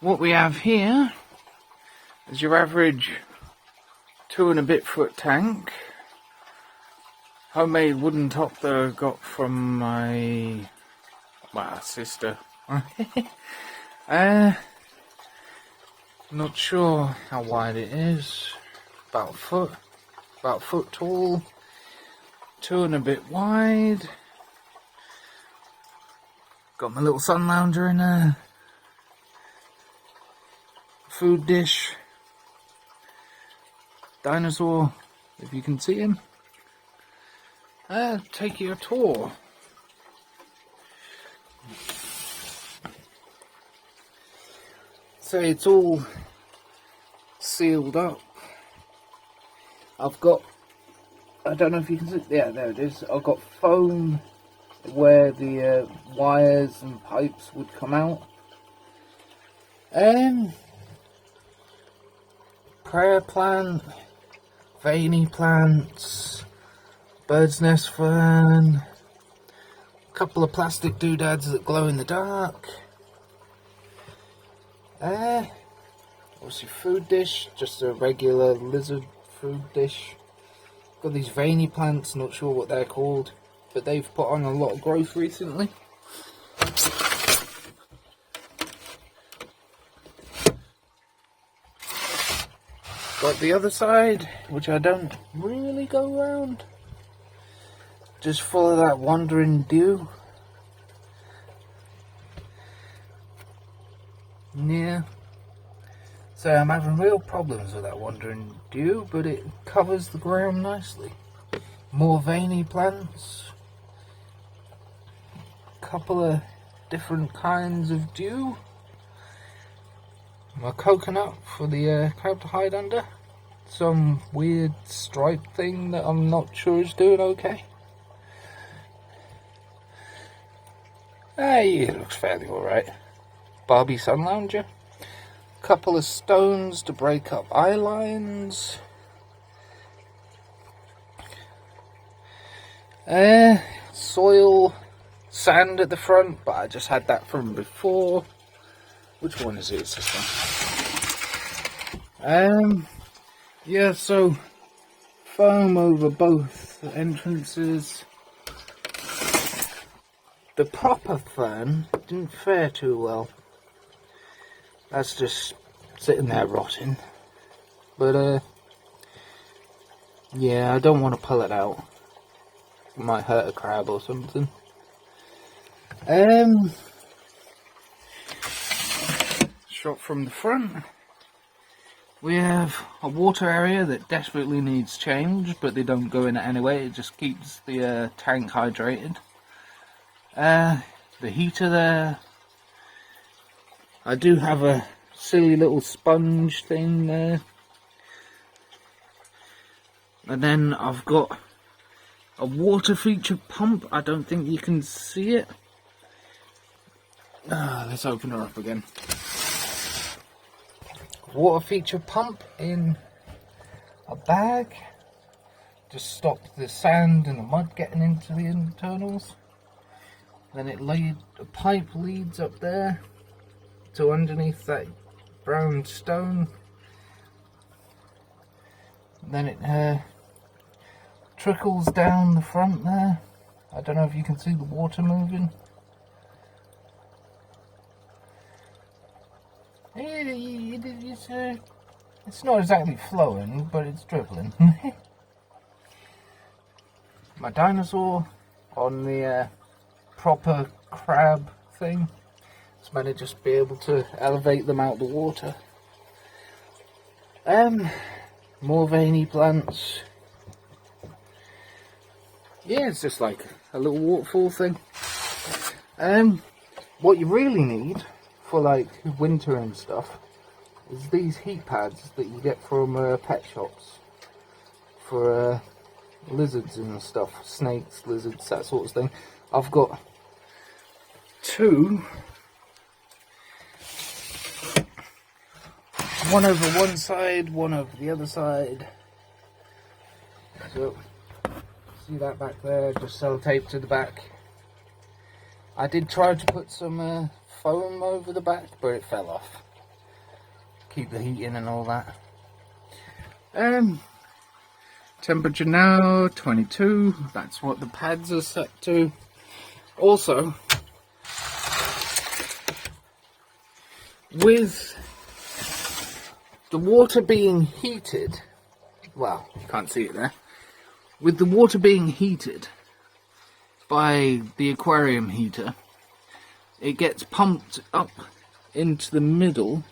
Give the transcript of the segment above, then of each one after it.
What we have here is your average 2 and a bit foot tank, homemade wooden top that I got from my sister. Not sure how wide it is, about a foot tall, 2 and a bit wide. Got my little sun lounger in there. Food dish, dinosaur, if you can see him. Take you a tour. So it's all sealed up. I've got, I don't know if you can see, yeah, there it is. I've got foam where the wires and pipes would come out. Prayer plant, veiny plants, bird's nest fern, a couple of plastic doodads that glow in the dark. Obviously food dish, just a regular lizard food dish. Got these veiny plants, not sure what they're called, but they've put on a lot of growth recently. Got the other side, which I don't really go around. Just full of that wandering dew. Yeah. So I'm having real problems with that wandering dew, but it covers the ground nicely. More veiny plants. Couple of different kinds of dew. My coconut for the crab to hide under. Some weird stripe thing that I'm not sure is doing okay. It looks fairly alright. Barbie sun lounger. Couple of stones to break up eye lines. Soil, sand at the front, but I just had that from before. Which one is it? It's this one. Yeah, so foam over both entrances. The proper fern didn't fare too well. That's just sitting there rotting. But yeah, I don't want to pull it out. It might hurt a crab or something. Shot from the front. We have a water area that desperately needs change, but they don't go in it anyway. It just keeps the tank hydrated. The heater there. I do have a silly little sponge thing there. And then I've got a water feature pump. I don't think you can see it. Let's open her up again. Water feature pump in a bag. Just stop the sand and the mud getting into the internals. Then a pipe leads up there to underneath that brown stone. Then it trickles down the front there. I don't know if you can see the water moving. It's not exactly flowing, but it's dribbling. My dinosaur on the proper crab thing. It's meant to just be able to elevate them out of the water. More veiny plants. Yeah, it's just like a little waterfall thing. What you really need for like winter and stuff is these heat pads that you get from pet shops for lizards and stuff, snakes, lizards, that sort of thing. I've got two, one over one side, one over the other side. So see that back there, just sellotape to the back. I did try to put some foam over the back, but it fell off. Keep the heat in and all that. Temperature now 22. That's what the pads are set to. Also, with the water being heated, well, you can't see it there. With the water being heated by the aquarium heater, it gets pumped up into the middle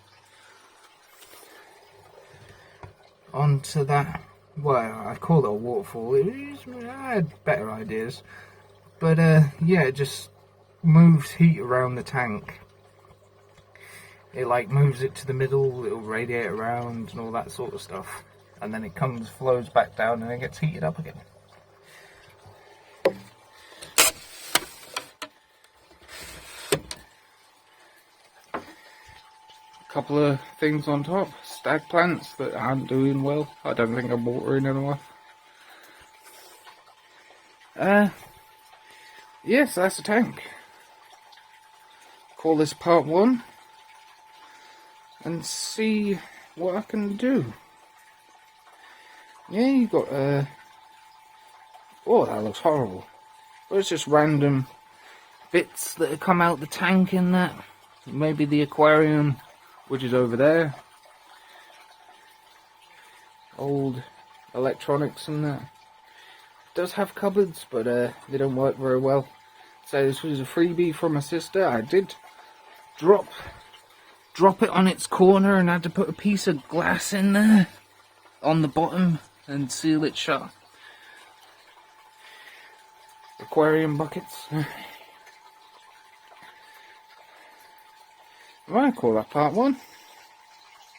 onto that, well, I call it a waterfall. I had better ideas, but yeah, it just moves heat around the tank. It like moves it to the middle, it'll radiate around and all that sort of stuff, and then it flows back down and it gets heated up again. Couple of things on top, stag plants that aren't doing well. I don't think I'm watering enough. Yes, that's the tank. Call this part 1 and see what I can do. Yeah, you got oh, that looks horrible. Well, it's just random bits that have come out the tank in that. Maybe the aquarium, which is over there. Old electronics and that. It does have cupboards, but they don't work very well. So this was a freebie from my sister. I did drop it on its corner and had to put a piece of glass in there on the bottom and seal it shut. Aquarium buckets. Right, call that part 1.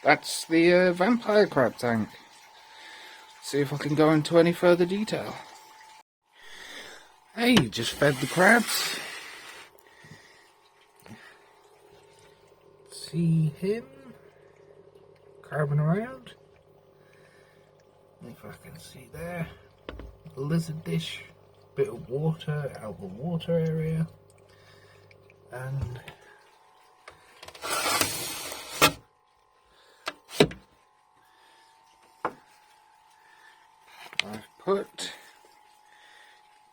That's the vampire crab tank. See if I can go into any further detail. Hey, just fed the crabs. See him crabbing around. If I can see there. Lizard dish, bit of water out the water area. And I've put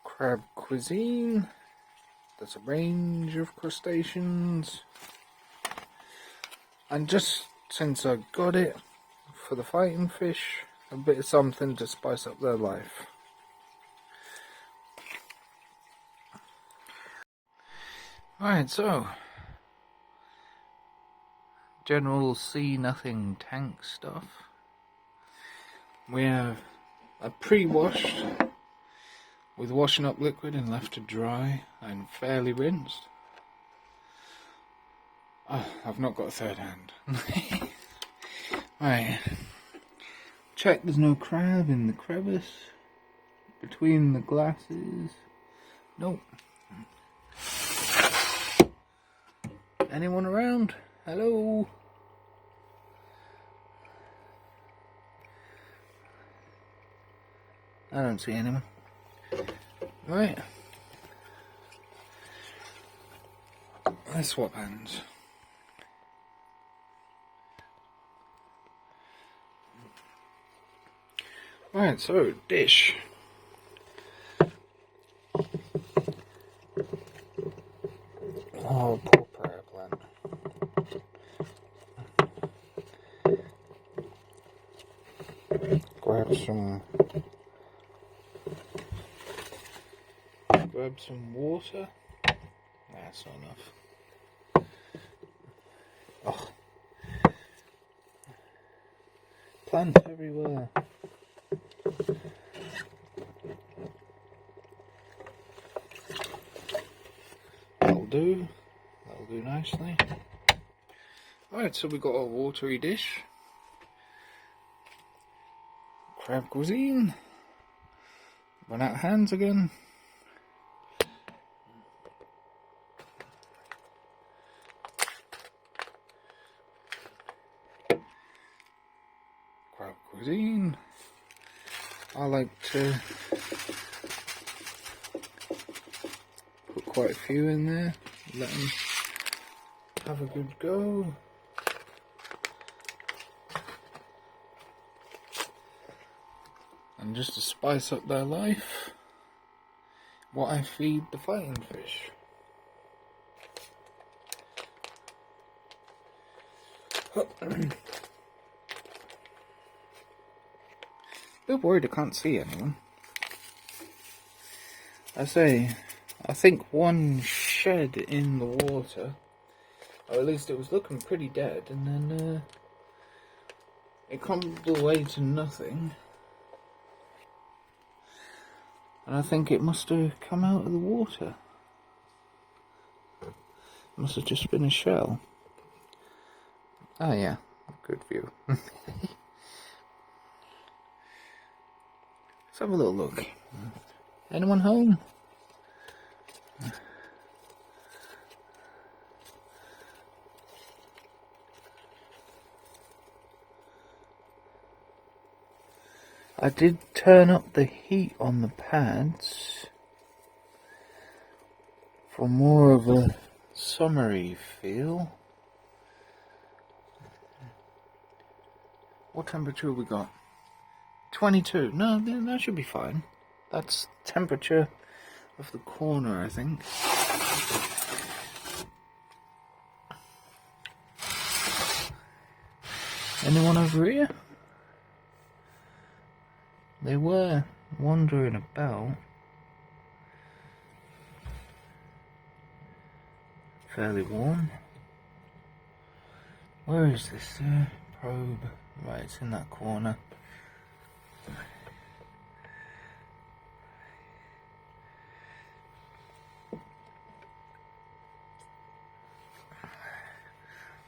crab cuisine. There's a range of crustaceans. And just since I got it for the fighting fish, a bit of something to spice up their life. Right, so general see nothing tank stuff. We have a pre-washed with washing up liquid and left to dry and fairly rinsed. Oh, I've not got a third hand. Right. Check there's no crab in the crevice between the glasses. Nope. Anyone around? Hello? I don't see anyone. Right. Let's swap hands. Right, so dish. Oh, poor prayer plant. Grab some water. That's not enough. Oh. Plants everywhere. That'll do nicely. Alright, so we've got our watery dish. Crab cuisine. Run out of hands again. Crab cuisine. I like to put quite a few in there. Let them have a good go. And just to spice up their life, what I feed the fighting fish. Bit worried I can't see anyone. I think one shed in the water, or at least it was looking pretty dead, and then it crumbled away to nothing. And I think it must have come out of the water. Must have just been a shell. Oh yeah, good view. Let's have a little look. Anyone home? I did turn up the heat on the pads for more of a summery feel. What temperature have we got? 22. No, that should be fine. That's temperature of the corner, I think. Anyone over here? They were wandering about. Fairly warm. Where is this probe? Right, it's in that corner.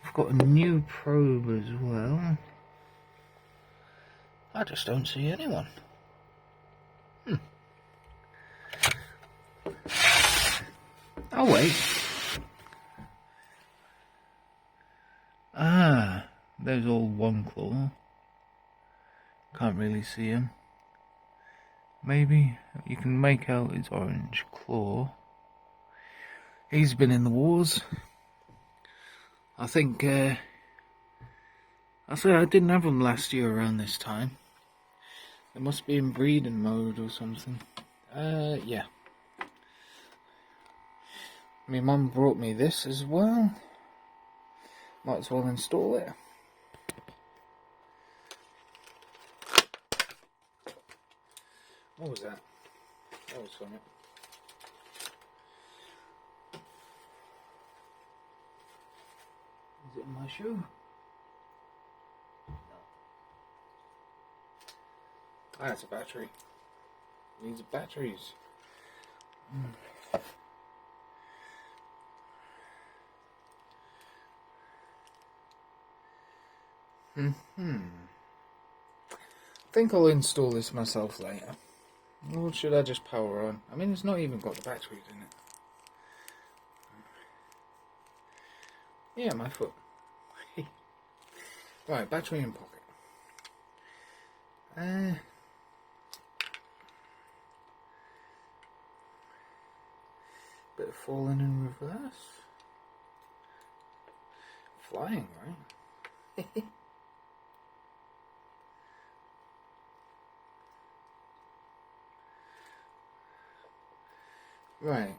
I've got a new probe as well. I just don't see anyone. Oh wait. Ah, there's all one claw. Can't really see him. Maybe you can make out his orange claw. He's been in the wars. I think, I didn't have him last year around this time. It must be in breeding mode or something. Yeah. My mum brought me this as well. Might as well install it. What was that? That was something. Is it in my shoe? No. That's a battery. These are batteries. I think I'll install this myself later. Or should I just power on? I mean, it's not even got the batteries in it. Yeah, my foot. Right, battery in pocket. Bit of falling in reverse. Flying, right? Right.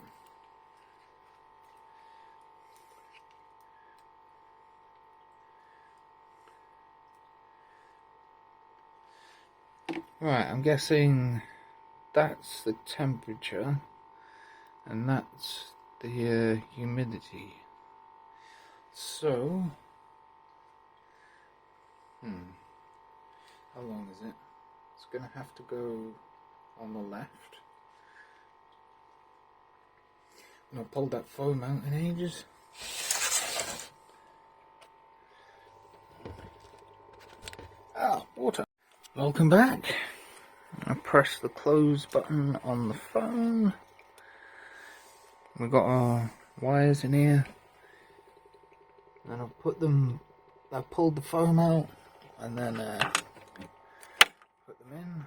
Right, I'm guessing that's the temperature and that's the humidity. So, how long is it? It's going to have to go on the left. And I've pulled that foam out in ages. Ah, water. Welcome back. I press the close button on the phone. We've got our wires in here. And I've pulled the foam out and then put them in.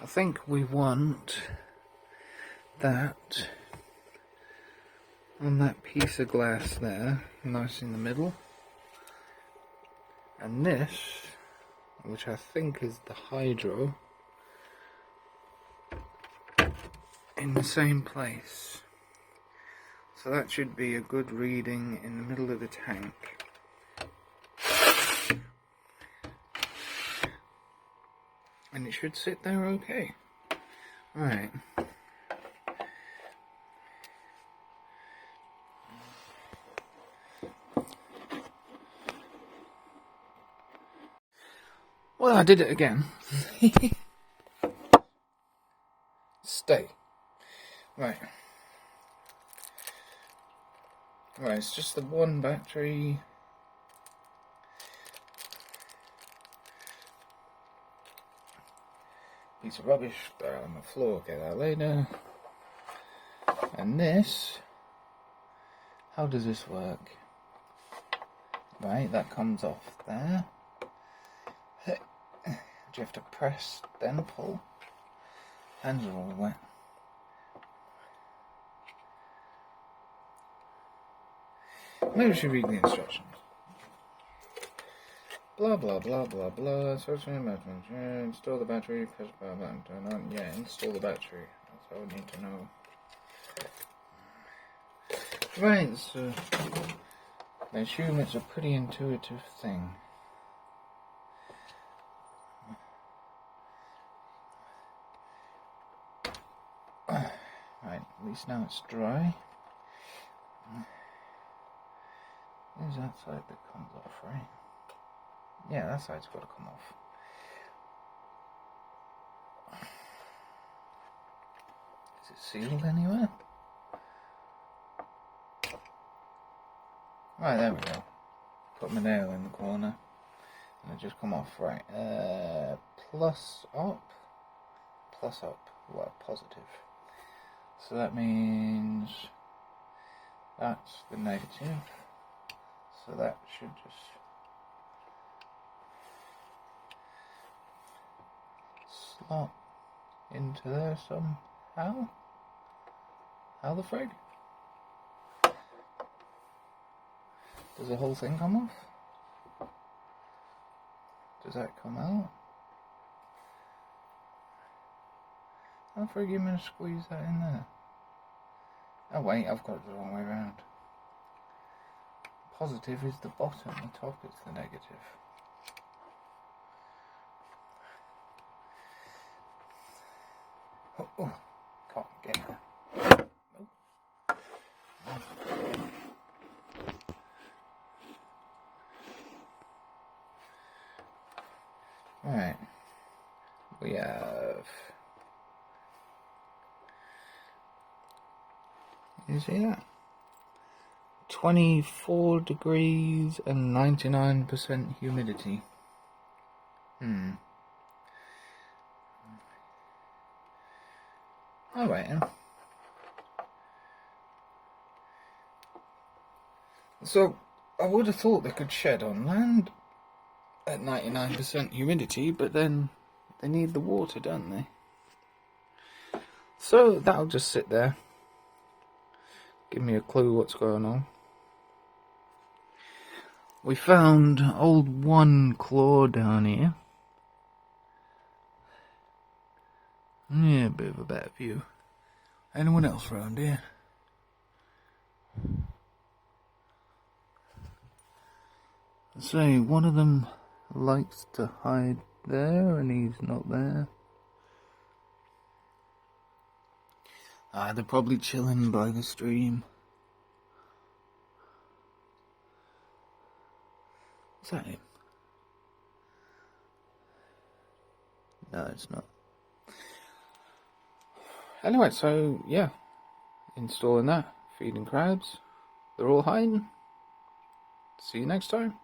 I think we want that on that piece of glass there, nice in the middle. And this, which I think is the hydro, in the same place. So that should be a good reading in the middle of the tank. And it should sit there okay. Right. Well, I did it again. Stay. Right. Right, it's just the one battery. Piece of rubbish, throw on the floor, get that later. And this, how does this work? Right, that comes off there. Do you have to press, then pull? Hands are all wet. Maybe we should read the instructions. Blah blah blah blah blah. Install the battery. Press the power button. Turn on. Yeah, install the battery. That's all I need to know. Right, so I assume it's a pretty intuitive thing. Right, at least now it's dry. There's that side that comes off, right? Yeah, that side's got to come off. Is it sealed anywhere? Right, there we go. Put my nail in the corner and it just come off. Right, plus up, well, positive. So that means that's the negative. So that should just slot into there somehow. How the frig? Does the whole thing come off? Does that come out? How the frig are you going to squeeze that in there? Oh wait, I've got it the wrong way around. Positive is the bottom, the top is the negative. Oh, can't get it. Right. We have... Is it 24 degrees and 99% humidity? Alright then. So, I would have thought they could shed on land at 99% humidity, but then they need the water, don't they? So, that'll just sit there. Give me a clue what's going on. We found old one claw down here. Yeah, a bit of a better view. Anyone else around here? Say, one of them likes to hide there and he's not there. They're probably chilling by the stream. Is that him? No, it's not. Anyway, so yeah, installing that, feeding crabs. They're all hiding. See you next time.